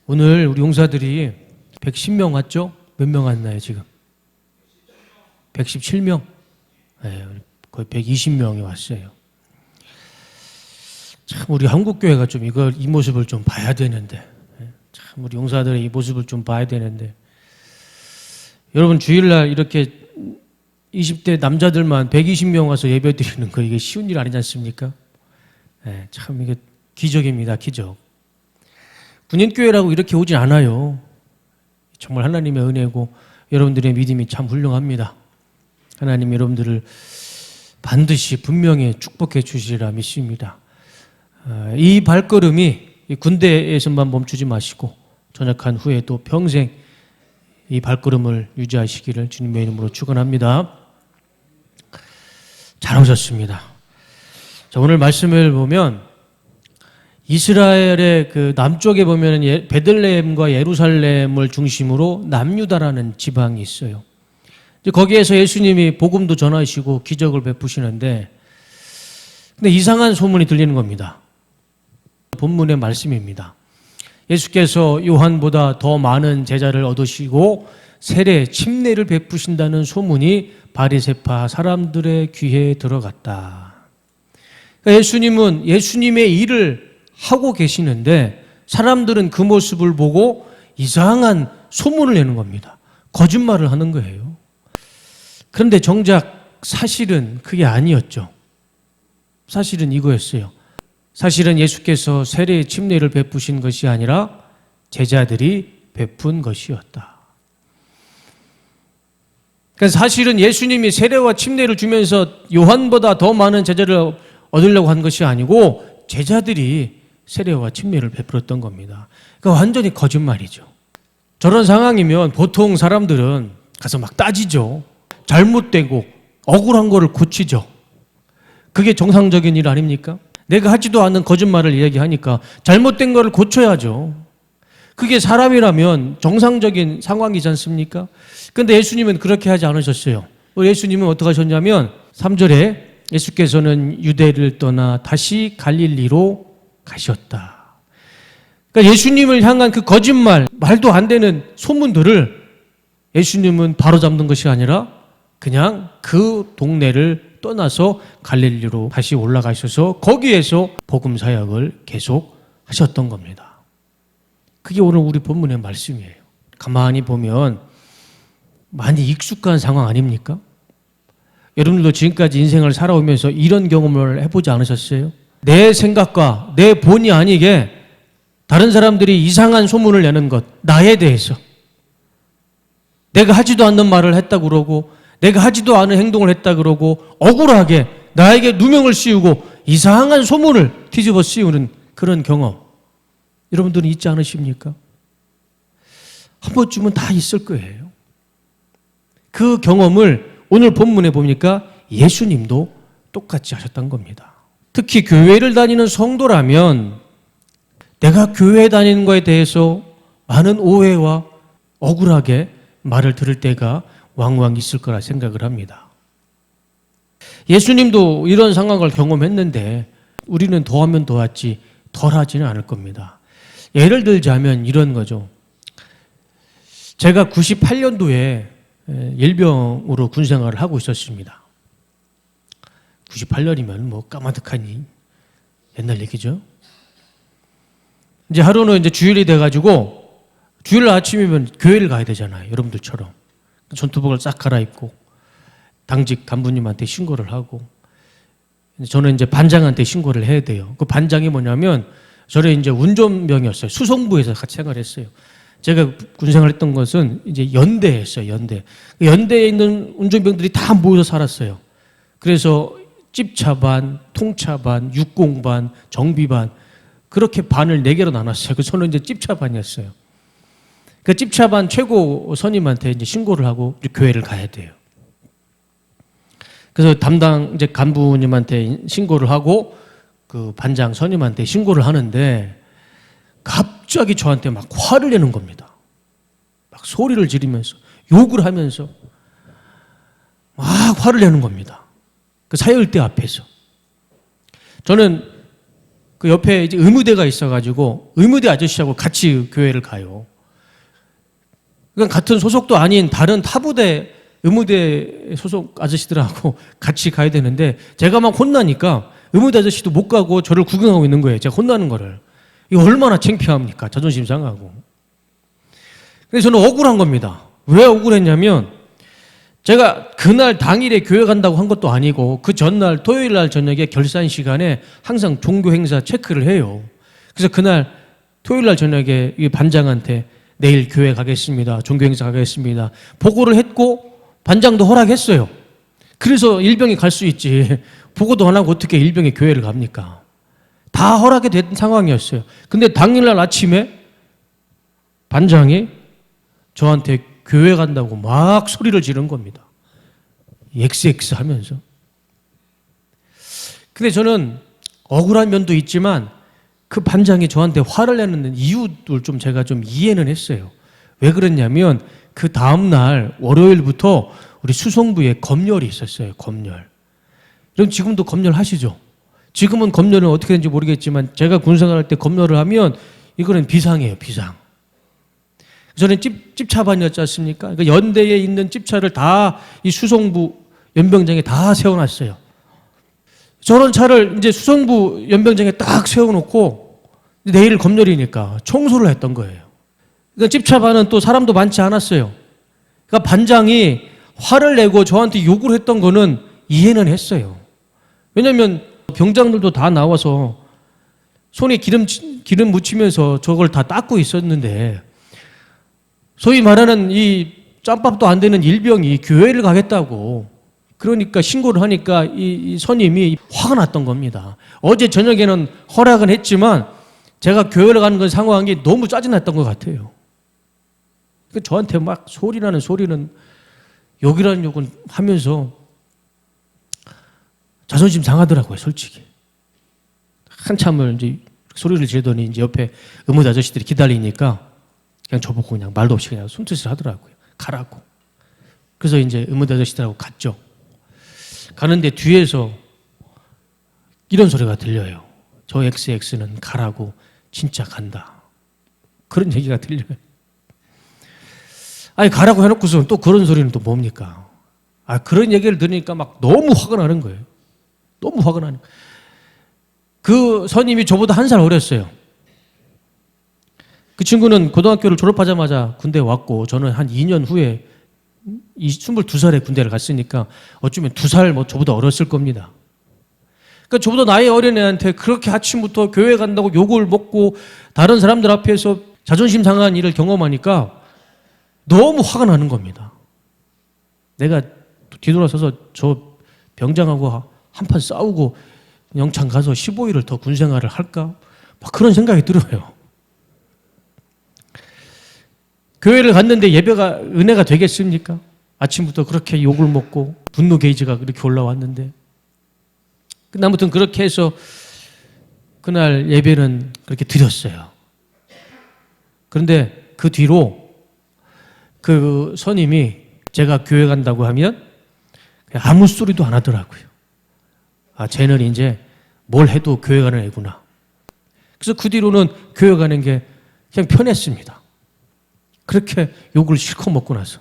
오늘 우리 용사들이 110명 왔죠? 몇 명 왔나요, 지금? 117명? 네, 거의 120명이 왔어요. 참, 우리 한국교회가 좀 이 모습을 좀 봐야 되는데, 참, 우리 용사들의 이 모습을 좀 봐야 되는데, 여러분, 주일날 이렇게 20대 남자들만 120명 와서 예배 드리는 거, 이게 쉬운 일 아니지 않습니까? 네, 참, 이게 기적입니다, 기적. 군인교회라고 이렇게 오진 않아요. 정말 하나님의 은혜고 여러분들의 믿음이 참 훌륭합니다. 하나님 여러분들을 반드시 분명히 축복해 주시리라 믿습니다. 이 발걸음이 군대에서만 멈추지 마시고 전역한 후에 또 평생 이 발걸음을 유지하시기를 주님의 이름으로 축원합니다. 잘 오셨습니다. 자, 오늘 말씀을 보면 이스라엘의 그 남쪽에 보면 베들레헴과 예루살렘을 중심으로 남유다라는 지방이 있어요. 거기에서 예수님이 복음도 전하시고 기적을 베푸시는데, 근데 이상한 소문이 들리는 겁니다. 본문의 말씀입니다. 예수께서 요한보다 더 많은 제자를 얻으시고 세례, 침례를 베푸신다는 소문이 바리새파 사람들의 귀에 들어갔다. 그러니까 예수님은 예수님의 일을 하고 계시는데 사람들은 그 모습을 보고 이상한 소문을 내는 겁니다. 거짓말을 하는 거예요. 그런데 정작 사실은 그게 아니었죠. 사실은 이거였어요. 사실은 예수께서 세례 침례를 베푸신 것이 아니라 제자들이 베푼 것이었다. 그러니까 사실은 예수님이 세례와 침례를 주면서 요한보다 더 많은 제자를 얻으려고 한 것이 아니고 제자들이 세례와 침례를 베풀었던 겁니다. 그러니까 완전히 거짓말이죠. 저런 상황이면 보통 사람들은 가서 막 따지죠. 잘못되고 억울한 거를 고치죠. 그게 정상적인 일 아닙니까? 내가 하지도 않는 거짓말을 이야기하니까 잘못된 거를 고쳐야죠. 그게 사람이라면 정상적인 상황이지 않습니까? 그런데 예수님은 그렇게 하지 않으셨어요. 예수님은 어떻게 하셨냐면 3절에 예수께서는 유대를 떠나 다시 갈릴리로 가셨다. 그러니까 예수님을 향한 그 거짓말, 말도 안 되는 소문들을 예수님은 바로잡는 것이 아니라 그냥 그 동네를 떠나서 갈릴리로 다시 올라가셔서 거기에서 복음 사역을 계속 하셨던 겁니다. 그게 오늘 우리 본문의 말씀이에요. 가만히 보면 많이 익숙한 상황 아닙니까? 여러분들도 지금까지 인생을 살아오면서 이런 경험을 해보지 않으셨어요? 내 생각과 내 본의 아니게 다른 사람들이 이상한 소문을 내는 것, 나에 대해서. 내가 하지도 않는 말을 했다 그러고 내가 하지도 않은 행동을 했다 그러고 억울하게 나에게 누명을 씌우고 이상한 소문을 뒤집어 씌우는 그런 경험. 여러분들은 있지 않으십니까? 한 번쯤은 다 있을 거예요. 그 경험을 오늘 본문에 보니까 예수님도 똑같이 하셨던 겁니다. 특히 교회를 다니는 성도라면 내가 교회에 다니는 것에 대해서 많은 오해와 억울하게 말을 들을 때가 왕왕 있을 거라 생각을 합니다. 예수님도 이런 상황을 경험했는데 우리는 더하면 더하지 덜하지는 않을 겁니다. 예를 들자면 이런 거죠. 제가 98년도에 일병으로 군생활을 하고 있었습니다. 98년이면 뭐 까마득하니 옛날 얘기죠. 이제 하루는 이제 주일이 돼가지고 주일 아침이면 교회를 가야 되잖아요. 여러분들처럼 전투복을 싹 갈아입고 당직 간부님한테 신고를 하고 저는 이제 반장한테 신고를 해야 돼요. 그 반장이 뭐냐면 저를 이제 운전병이었어요. 수송부에서 같이 생활했어요. 제가 군생활했던 것은 이제 연대였어요. 연대에 있는 운전병들이 다 모여서 살았어요. 그래서 찝차반, 통차반, 육공반, 정비반 그렇게 반을 4개로 나눴어요. 그래서 저는 이제 찝차반이었어요. 그 찝차반 최고 선임한테 이제 신고를 하고 교회를 가야 돼요. 그래서 담당 이제 간부님한테 신고를 하고 그 반장 선임한테 신고를 하는데 갑자기 저한테 막 화를 내는 겁니다. 막 소리를 지르면서 욕을 하면서 막 화를 내는 겁니다. 그 사열대 앞에서. 저는 그 그 옆에 이제 의무대가 있어가지고 의무대 아저씨하고 같이 교회를 가요. 그러니까 같은 소속도 아닌 다른 타부대 의무대 소속 아저씨들하고 같이 가야 되는데 제가 막 혼나니까 의무대 아저씨도 못 가고 저를 구경하고 있는 거예요. 제가 혼나는 거를. 이거 얼마나 창피합니까? 자존심 상하고. 그래서 저는 억울한 겁니다. 왜 억울했냐면 제가 그날 당일에 교회 간다고 한 것도 아니고 그 전날 토요일 날 저녁에 결산 시간에 항상 종교 행사 체크를 해요. 그래서 그날 토요일 날 저녁에 이 반장한테 내일 교회 가겠습니다. 종교 행사 가겠습니다. 보고를 했고 반장도 허락했어요. 그래서 일병이 갈 수 있지. 보고도 안 하고 어떻게 일병이 교회를 갑니까? 다 허락이 된 상황이었어요. 근데 당일날 아침에 반장이 저한테 교회 간다고 막 소리를 지른 겁니다. XX 하면서. 근데 저는 억울한 면도 있지만 그 반장이 저한테 화를 내는 이유를 좀 제가 좀 이해는 했어요. 왜 그랬냐면 그 다음날 월요일부터 우리 수송부에 검열이 있었어요. 검열. 여러분 지금도 검열 하시죠? 지금은 검열은 어떻게 되는지 모르겠지만 제가 군생활할 때 검열을 하면 이거는 비상이에요. 비상. 저는 찝차반이었지 않습니까? 그러니까 연대에 있는 찝차를 다 이 수송부 연병장에 다 세워놨어요. 저런 차를 이제 수송부 연병장에 딱 세워놓고 내일 검열이니까 청소를 했던 거예요. 그러니까 찝차반은 또 사람도 많지 않았어요. 그러니까 반장이 화를 내고 저한테 욕을 했던 거는 이해는 했어요. 왜냐하면 병장들도 다 나와서 손에 기름 묻히면서 저걸 다 닦고 있었는데 소위 말하는 이 짬밥도 안 되는 일병이 교회를 가겠다고 그러니까 신고를 하니까 이 선임이 화가 났던 겁니다. 어제 저녁에는 허락은 했지만 제가 교회를 가는 건 상황이 너무 짜증났던 것 같아요. 저한테 막 소리라는 소리는 욕이라는 욕은 하면서 자존심 상하더라고요, 솔직히. 한참을 이제 소리를 지르더니 이제 옆에 의무대 아저씨들이 기다리니까 그냥 저보고 그냥 말도 없이 그냥 손짓을 하더라고요. 가라고. 그래서 이제 의무대 아저씨들하고 갔죠. 가는데 뒤에서 이런 소리가 들려요. 저 XX는 가라고 진짜 간다. 그런 얘기가 들려요. 아니 가라고 해놓고서 또 그런 소리는 또 뭡니까? 그런 얘기를 들으니까 막 너무 화가 나는 거예요. 너무 화가 나는 거예요. 그 선임이 저보다 한 살 어렸어요. 그 친구는 고등학교를 졸업하자마자 군대에 왔고 저는 한 2년 후에 22살에 군대를 갔으니까 어쩌면 2살 뭐 저보다 어렸을 겁니다. 그러니까 저보다 나이 어린 애한테 그렇게 아침부터 교회 간다고 욕을 먹고 다른 사람들 앞에서 자존심 상한 일을 경험하니까 너무 화가 나는 겁니다. 내가 뒤돌아서서 저 병장하고 한판 싸우고 영창 가서 15일을 더 군생활을 할까? 막 그런 생각이 들어요. 교회를 갔는데 예배가 은혜가 되겠습니까? 아침부터 그렇게 욕을 먹고 분노 게이지가 그렇게 올라왔는데 근데 아무튼 그렇게 해서 그날 예배는 그렇게 드렸어요. 그런데 그 뒤로 그 선임이 제가 교회 간다고 하면 아무 소리도 안 하더라고요. 쟤는 이제 뭘 해도 교회 가는 애구나. 그래서 그 뒤로는 교회 가는 게 그냥 편했습니다. 그렇게 욕을 실컷 먹고 나서.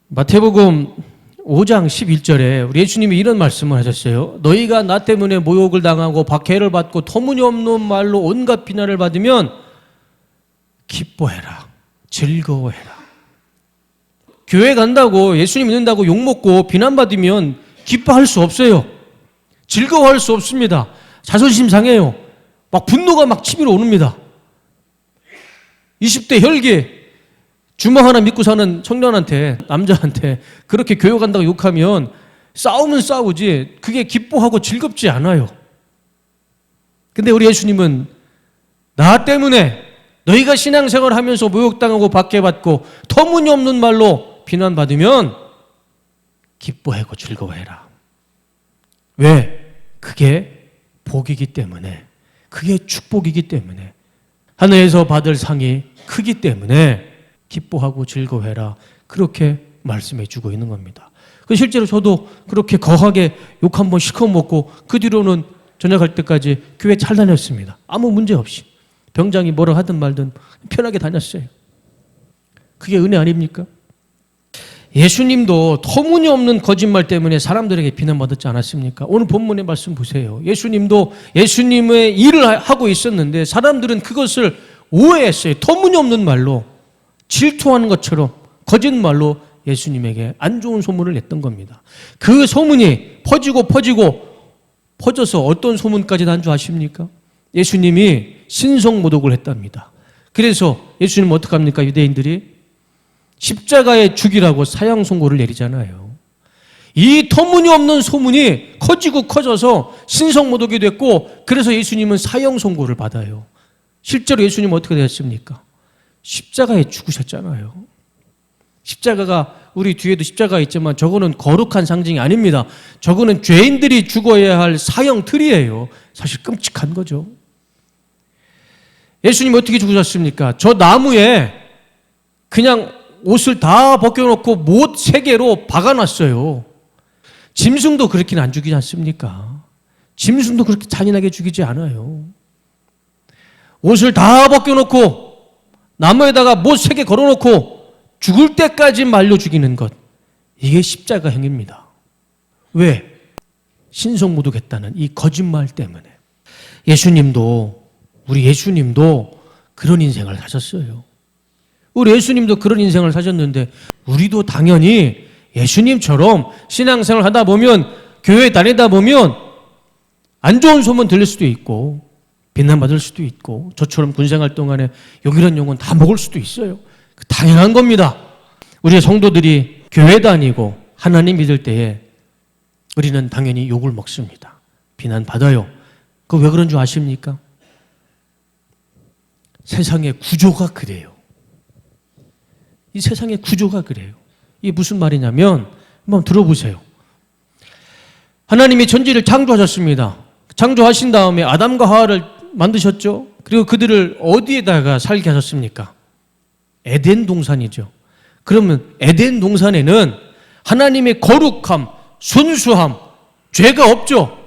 마태복음 5장 11절에 우리 예수님이 이런 말씀을 하셨어요. 너희가 나 때문에 모욕을 당하고 박해를 받고 터무니없는 말로 온갖 비난을 받으면 기뻐해라. 즐거워해라. 교회 간다고 예수님 믿는다고 욕먹고 비난받으면 기뻐할 수 없어요. 즐거워할 수 없습니다. 자존심 상해요. 막 분노가 막 치밀어 오릅니다. 20대 혈기 주먹 하나 믿고 사는 청년한테 남자한테 그렇게 교회 간다고 욕하면 싸우면 싸우지 그게 기뻐하고 즐겁지 않아요. 근데 우리 예수님은 나 때문에 너희가 신앙생활 하면서 모욕당하고 박해받고 터무니없는 말로 비난받으면 기뻐하고 즐거워해라. 왜? 그게 복이기 때문에, 그게 축복이기 때문에, 하늘에서 받을 상이 크기 때문에 기뻐하고 즐거워해라. 그렇게 말씀해 주고 있는 겁니다. 실제로 저도 그렇게 거하게 욕 한번 실컷 먹고 그 뒤로는 전역할 때까지 교회 잘 다녔습니다. 아무 문제 없이. 병장이 뭐라 하든 말든 편하게 다녔어요. 그게 은혜 아닙니까? 예수님도 터무니없는 거짓말 때문에 사람들에게 비난받았지 않았습니까? 오늘 본문의 말씀 보세요. 예수님도 예수님의 일을 하고 있었는데 사람들은 그것을 오해했어요. 터무니없는 말로, 질투하는 것처럼 거짓말로 예수님에게 안 좋은 소문을 냈던 겁니다. 그 소문이 퍼져서 어떤 소문까지 난 줄 아십니까? 예수님이 신성모독을 했답니다. 그래서 예수님은 어떡합니까? 유대인들이 십자가에 죽이라고 사형 선고를 내리잖아요. 이 터무니없는 소문이 커져서 신성모독이 됐고, 그래서 예수님은 사형 선고를 받아요. 실제로 예수님은 어떻게 되었습니까? 십자가에 죽으셨잖아요. 십자가가, 우리 뒤에도 십자가 있지만 저거는 거룩한 상징이 아닙니다. 저거는 죄인들이 죽어야 할 사형 틀이에요. 사실 끔찍한 거죠. 예수님 어떻게 죽으셨습니까? 저 나무에 그냥 옷을 다 벗겨놓고 못 3개로 박아놨어요. 짐승도 그렇게는 안 죽이지 않습니까? 짐승도 그렇게 잔인하게 죽이지 않아요. 옷을 다 벗겨놓고 나무에다가 못 3개 걸어놓고 죽을 때까지 말려 죽이는 것, 이게 십자가형입니다. 왜? 신성모독했다는 이 거짓말 때문에. 우리 예수님도 그런 인생을 사셨어요. 우리 예수님도 그런 인생을 사셨는데, 우리도 당연히 예수님처럼 신앙생활 하다 보면, 교회 다니다 보면 안 좋은 소문 들릴 수도 있고 비난받을 수도 있고, 저처럼 군생활 동안에 욕이란 용은 다 먹을 수도 있어요. 당연한 겁니다. 우리 성도들이 교회 다니고 하나님 믿을 때에 우리는 당연히 욕을 먹습니다. 비난받아요. 그거 왜 그런 줄 아십니까? 세상의 구조가 그래요. 이 세상의 구조가 그래요. 이게 무슨 말이냐면, 한번 들어보세요. 하나님이 천지를 창조하셨습니다. 창조하신 다음에 아담과 하와를 만드셨죠. 그리고 그들을 어디에다가 살게 하셨습니까? 에덴 동산이죠. 그러면 에덴 동산에는 하나님의 거룩함, 순수함, 죄가 없죠.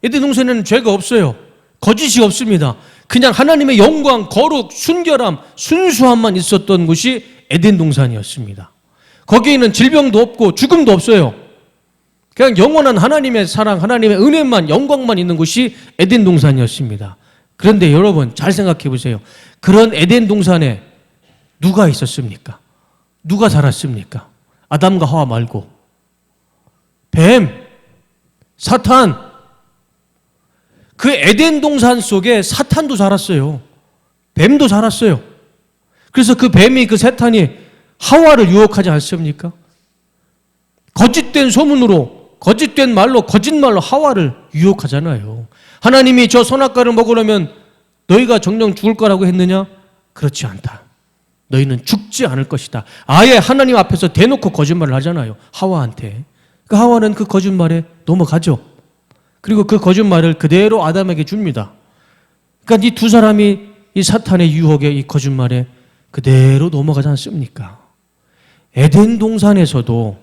에덴 동산에는 죄가 없어요. 거짓이 없습니다. 그냥 하나님의 영광, 거룩, 순결함, 순수함만 있었던 곳이 에덴 동산이었습니다. 거기에는 질병도 없고 죽음도 없어요. 그냥 영원한 하나님의 사랑, 하나님의 은혜만, 영광만 있는 곳이 에덴 동산이었습니다. 그런데 여러분 잘 생각해 보세요. 그런 에덴 동산에 누가 있었습니까? 누가 살았습니까? 아담과 하와 말고 뱀, 사탄. 그 에덴 동산 속에 사탄도 살았어요. 뱀도 살았어요. 그래서 그 뱀이, 그 사탄이 하와를 유혹하지 않습니까? 거짓된 소문으로, 거짓된 말로, 거짓말로 하와를 유혹하잖아요. 하나님이 저 선악과를 먹으려면 너희가 정녕 죽을 거라고 했느냐? 그렇지 않다. 너희는 죽지 않을 것이다. 아예 하나님 앞에서 대놓고 거짓말을 하잖아요. 하와한테. 그 하와는 그 거짓말에 넘어가죠. 그리고 그 거짓말을 그대로 아담에게 줍니다. 그러니까 이 두 사람이 이 사탄의 유혹에, 이 거짓말에 그대로 넘어가지 않습니까? 에덴 동산에서도,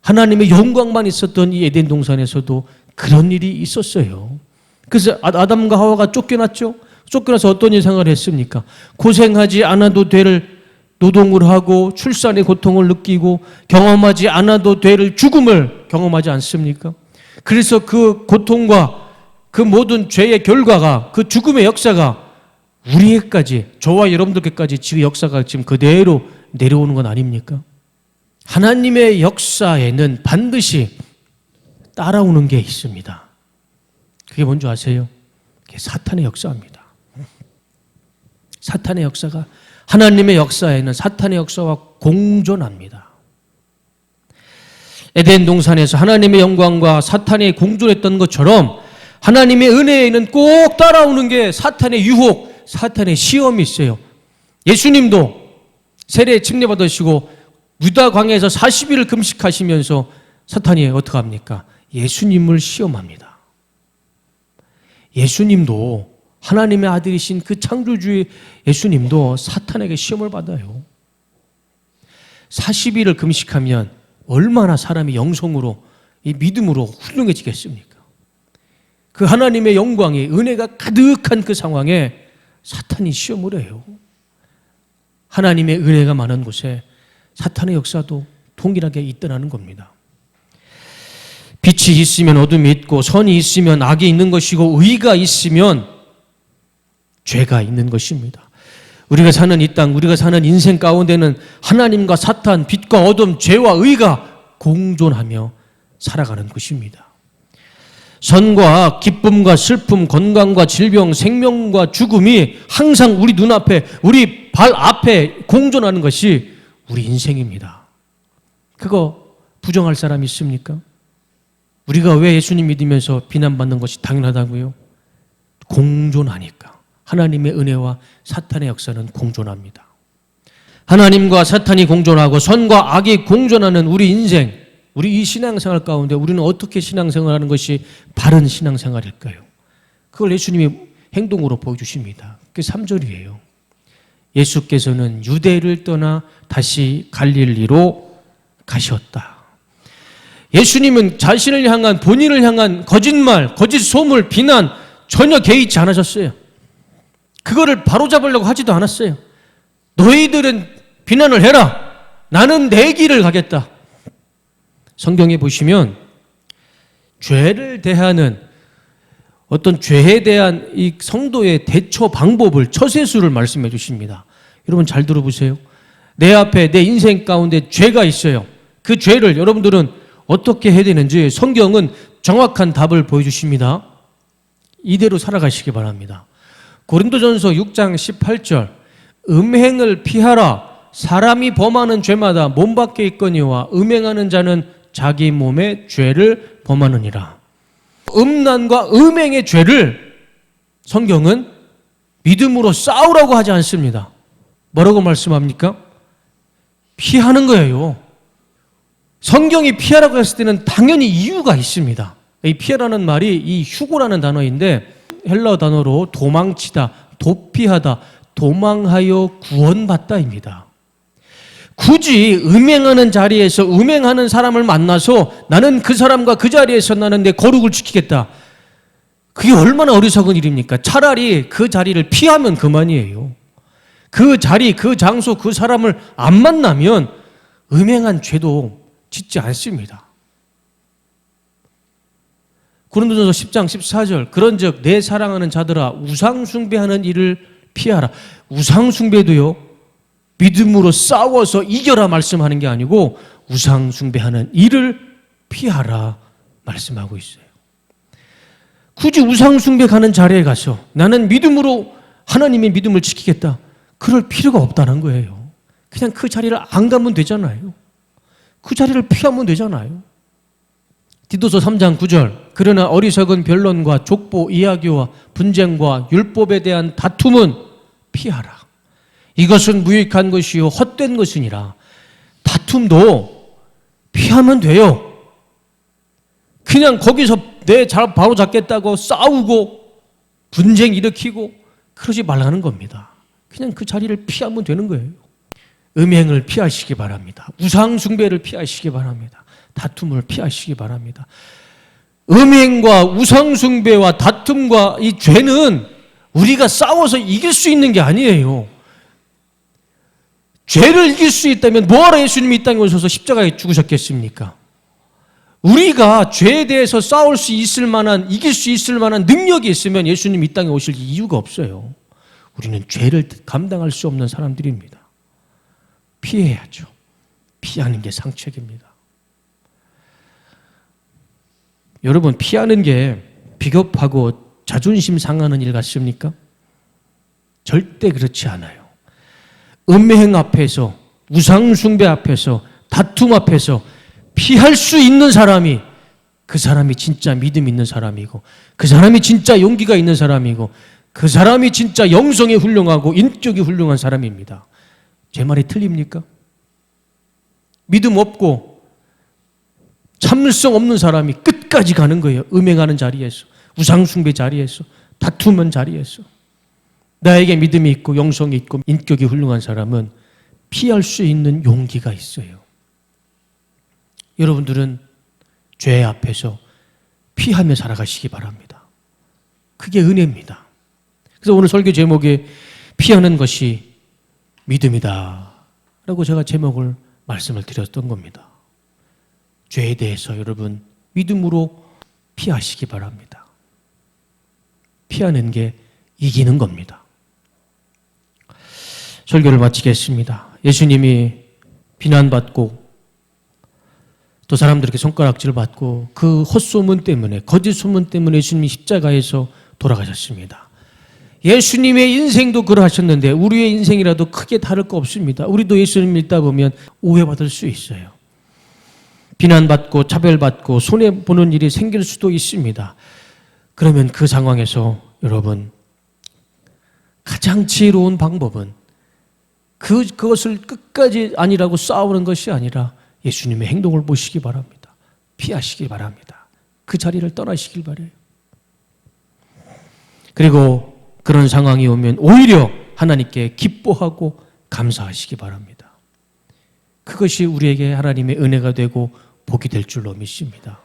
하나님의 영광만 있었던 이 에덴 동산에서도 그런 일이 있었어요. 그래서 아담과 하와가 쫓겨났죠. 쫓겨나서 어떤 일상을 했습니까? 고생하지 않아도 될 노동을 하고 출산의 고통을 느끼고 경험하지 않아도 될 죽음을 경험하지 않습니까? 그래서 그 고통과 그 모든 죄의 결과가, 그 죽음의 역사가 우리에게까지, 저와 여러분들께까지 지금 역사가 지금 그대로 내려오는 건 아닙니까? 하나님의 역사에는 반드시 따라오는 게 있습니다. 그게 뭔지 아세요? 그게 사탄의 역사입니다. 사탄의 역사가, 하나님의 역사에는 사탄의 역사와 공존합니다. 에덴 동산에서 하나님의 영광과 사탄이 공존했던 것처럼 하나님의 은혜에는 꼭 따라오는 게 사탄의 유혹, 사탄의 시험이 있어요. 예수님도 세례 침례받으시고 유다 광야에서 40일을 금식하시면서 사탄이 어떻게 합니까? 예수님을 시험합니다. 예수님도, 하나님의 아들이신 그 창조주의 예수님도 사탄에게 시험을 받아요. 40일을 금식하면 얼마나 사람이 영성으로, 이 믿음으로 훌륭해지겠습니까? 그 하나님의 영광이, 은혜가 가득한 그 상황에 사탄이 시험을 해요. 하나님의 은혜가 많은 곳에 사탄의 역사도 동일하게 있더라는 겁니다. 빛이 있으면 어둠이 있고, 선이 있으면 악이 있는 것이고, 의가 있으면 죄가 있는 것입니다. 우리가 사는 이 땅, 우리가 사는 인생 가운데는 하나님과 사탄, 빛과 어둠, 죄와 의가 공존하며 살아가는 것입니다. 선과 악, 기쁨과 슬픔, 건강과 질병, 생명과 죽음이 항상 우리 눈앞에, 우리 발 앞에 공존하는 것이 우리 인생입니다. 그거 부정할 사람이 있습니까? 우리가 왜 예수님 믿으면서 비난받는 것이 당연하다고요? 공존하니까. 하나님의 은혜와 사탄의 역사는 공존합니다. 하나님과 사탄이 공존하고 선과 악이 공존하는 우리 인생, 우리 이 신앙생활 가운데 우리는 어떻게 신앙생활하는 것이 바른 신앙생활일까요? 그걸 예수님이 행동으로 보여주십니다. 그게 3절이에요. 예수께서는 유대를 떠나 다시 갈릴리로 가셨다. 예수님은 자신을 향한, 본인을 향한 거짓말, 거짓 소물, 비난 전혀 개의치 않으셨어요. 그거를 바로잡으려고 하지도 않았어요. 너희들은 비난을 해라. 나는 내 길을 가겠다. 성경에 보시면 죄를 대하는, 어떤 죄에 대한 이 성도의 대처 방법을, 처세수를 말씀해 주십니다. 여러분 잘 들어보세요. 내 앞에, 내 인생 가운데 죄가 있어요. 그 죄를 여러분들은 어떻게 해야 되는지 성경은 정확한 답을 보여주십니다. 이대로 살아가시기 바랍니다. 고린도전서 6장 18절, 음행을 피하라. 사람이 범하는 죄마다 몸 밖에 있거니와 음행하는 자는 자기 몸의 죄를 범하느니라. 음란과 음행의 죄를 성경은 믿음으로 싸우라고 하지 않습니다. 뭐라고 말씀합니까? 피하는 거예요. 성경이 피하라고 했을 때는 당연히 이유가 있습니다. 이 피하라는 말이 이 휴고라는 단어인데, 헬라어 단어로 도망치다, 도피하다, 도망하여 구원받다입니다. 굳이 음행하는 자리에서 음행하는 사람을 만나서 나는 그 사람과 그 자리에서 나는 내 거룩을 지키겠다. 그게 얼마나 어리석은 일입니까? 차라리 그 자리를 피하면 그만이에요. 그 자리, 그 장소, 그 사람을 안 만나면 음행한 죄도 짓지 않습니다. 고린도전서 10장 14절, 그런즉 내 사랑하는 자들아 우상 숭배하는 일을 피하라. 우상 숭배도요, 믿음으로 싸워서 이겨라 말씀하는 게 아니고 우상 숭배하는 일을 피하라 말씀하고 있어요. 굳이 우상 숭배 가는 자리에 가서 나는 믿음으로 하나님의 믿음을 지키겠다, 그럴 필요가 없다는 거예요. 그냥 그 자리를 안 가면 되잖아요. 그 자리를 피하면 되잖아요. 디도서 3장 9절, 그러나 어리석은 변론과 족보 이야기와 분쟁과 율법에 대한 다툼은 피하라. 이것은 무익한 것이요 헛된 것이니라. 다툼도 피하면 돼요. 그냥 거기서 내 잘 바로 잡겠다고 싸우고 분쟁 일으키고 그러지 말라는 겁니다. 그냥 그 자리를 피하면 되는 거예요. 음행을 피하시기 바랍니다. 우상 숭배를 피하시기 바랍니다. 다툼을 피하시기 바랍니다. 음행과 우상 숭배와 다툼과 이 죄는 우리가 싸워서 이길 수 있는 게 아니에요. 죄를 이길 수 있다면 뭐하러 예수님이 이 땅에 오셔서 십자가에 죽으셨겠습니까? 우리가 죄에 대해서 싸울 수 있을 만한, 이길 수 있을 만한 능력이 있으면 예수님이 이 땅에 오실 이유가 없어요. 우리는 죄를 감당할 수 없는 사람들입니다. 피해야죠. 피하는 게 상책입니다. 여러분, 피하는 게 비겁하고 자존심 상하는 일 같습니까? 절대 그렇지 않아요. 음행 앞에서, 우상 숭배 앞에서, 다툼 앞에서 피할 수 있는 사람이, 그 사람이 진짜 믿음 있는 사람이고, 그 사람이 진짜 용기가 있는 사람이고, 그 사람이 진짜 영성이 훌륭하고 인격이 훌륭한 사람입니다. 제 말이 틀립니까? 믿음 없고 참을성 없는 사람이 끝까지 가는 거예요. 음행하는 자리에서, 우상숭배 자리에서, 다투는 자리에서. 나에게 믿음이 있고 영성이 있고 인격이 훌륭한 사람은 피할 수 있는 용기가 있어요. 여러분들은 죄 앞에서 피하며 살아가시기 바랍니다. 그게 은혜입니다. 그래서 오늘 설교 제목에 피하는 것이 믿음이다 라고 제가 제목을 말씀을 드렸던 겁니다. 죄에 대해서 여러분 믿음으로 피하시기 바랍니다. 피하는 게 이기는 겁니다. 설교를 마치겠습니다. 예수님이 비난받고 또 사람들에게 손가락질을 받고 그 헛소문 때문에, 거짓 소문 때문에 예수님이 십자가에서 돌아가셨습니다. 예수님의 인생도 그러하셨는데 우리의 인생이라도 크게 다를 거 없습니다. 우리도 예수님 믿다 보면 오해받을 수 있어요. 비난받고 차별받고 손해보는 일이 생길 수도 있습니다. 그러면 그 상황에서 여러분 가장 지혜로운 방법은 그것을 끝까지 아니라고 싸우는 것이 아니라 예수님의 행동을 보시기 바랍니다. 피하시기 바랍니다. 그 자리를 떠나시길 바라요. 그리고 그런 상황이 오면 오히려 하나님께 기뻐하고 감사하시기 바랍니다. 그것이 우리에게 하나님의 은혜가 되고 복이 될 줄로 믿습니다.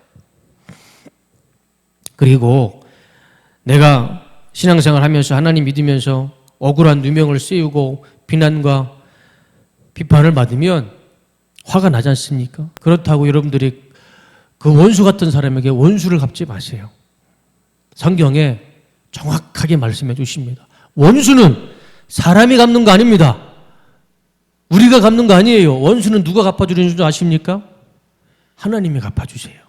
그리고 내가 신앙생활 하면서 하나님 믿으면서 억울한 누명을 씌우고 비난과 비판을 받으면 화가 나지 않습니까? 그렇다고 여러분들이 그 원수 같은 사람에게 원수를 갚지 마세요. 성경에 정확하게 말씀해 주십니다. 원수는 사람이 갚는 거 아닙니다. 우리가 갚는 거 아니에요. 원수는 누가 갚아주는 줄 아십니까? 하나님이 갚아주세요.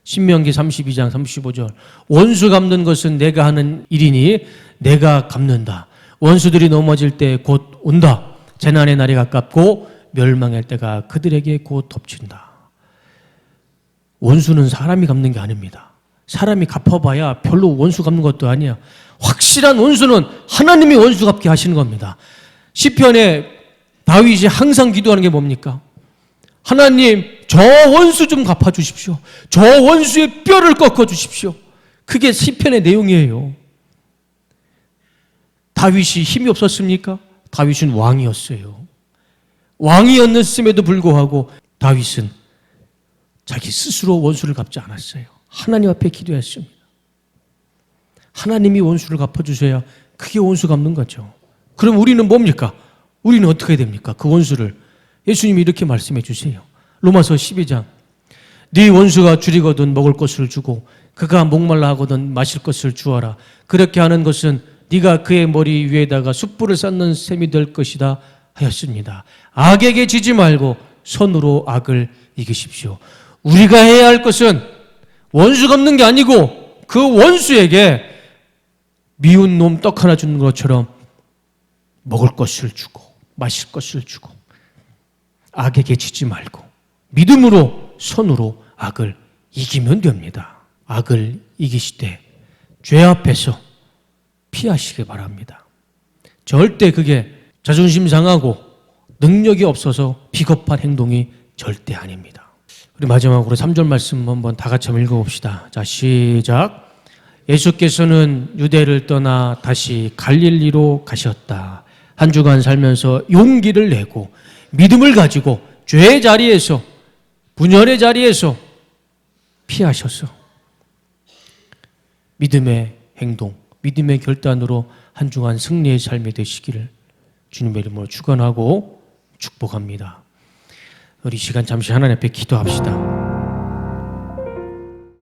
신명기 32장 35절 원수 갚는 것은 내가 하는 일이니 내가 갚는다. 원수들이 넘어질 때 곧 온다. 재난의 날이 가깝고 멸망할 때가 그들에게 곧 덮친다. 원수는 사람이 갚는 게 아닙니다. 사람이 갚아봐야 별로 원수 갚는 것도 아니야. 확실한 원수는 하나님이 원수 갚게 하시는 겁니다. 시편에 다윗이 항상 기도하는 게 뭡니까? 하나님, 저 원수 좀 갚아주십시오. 저 원수의 뼈를 꺾어주십시오. 그게 시편의 내용이에요. 다윗이 힘이 없었습니까? 다윗은 왕이었어요. 왕이었음에도 불구하고 다윗은 자기 스스로 원수를 갚지 않았어요. 하나님 앞에 기도했습니다. 하나님이 원수를 갚아주셔야 그게 원수 갚는 거죠. 그럼 우리는 뭡니까? 우리는 어떻게 해야 됩니까? 그 원수를 예수님이 이렇게 말씀해 주세요. 로마서 12장 네 원수가 줄이거든 먹을 것을 주고 그가 목말라 하거든 마실 것을 주어라. 그렇게 하는 것은 네가 그의 머리 위에다가 숯불을 쌓는 셈이 될 것이다 하였습니다. 악에게 지지 말고 선으로 악을 이기십시오. 우리가 해야 할 것은 원수 갚는 게 아니고 그 원수에게 미운 놈 떡 하나 주는 것처럼 먹을 것을 주고 마실 것을 주고 악에게 지지 말고 믿음으로 선으로 악을 이기면 됩니다. 악을 이기시되 죄 앞에서 피하시기 바랍니다. 절대 그게 자존심 상하고 능력이 없어서 비겁한 행동이 절대 아닙니다. 우리 마지막으로 3절 말씀 한번 다 같이 한번 읽어봅시다. 자, 시작. 예수께서는 유대를 떠나 다시 갈릴리로 가셨다. 한 주간 살면서 용기를 내고 믿음을 가지고 죄의 자리에서 분열의 자리에서 피하셔서 믿음의 행동, 믿음의 결단으로 한 주간 승리의 삶이 되시기를 주님의 이름으로 축원하고 축복합니다. 우리 시간 잠시 하나님 앞에 기도합시다.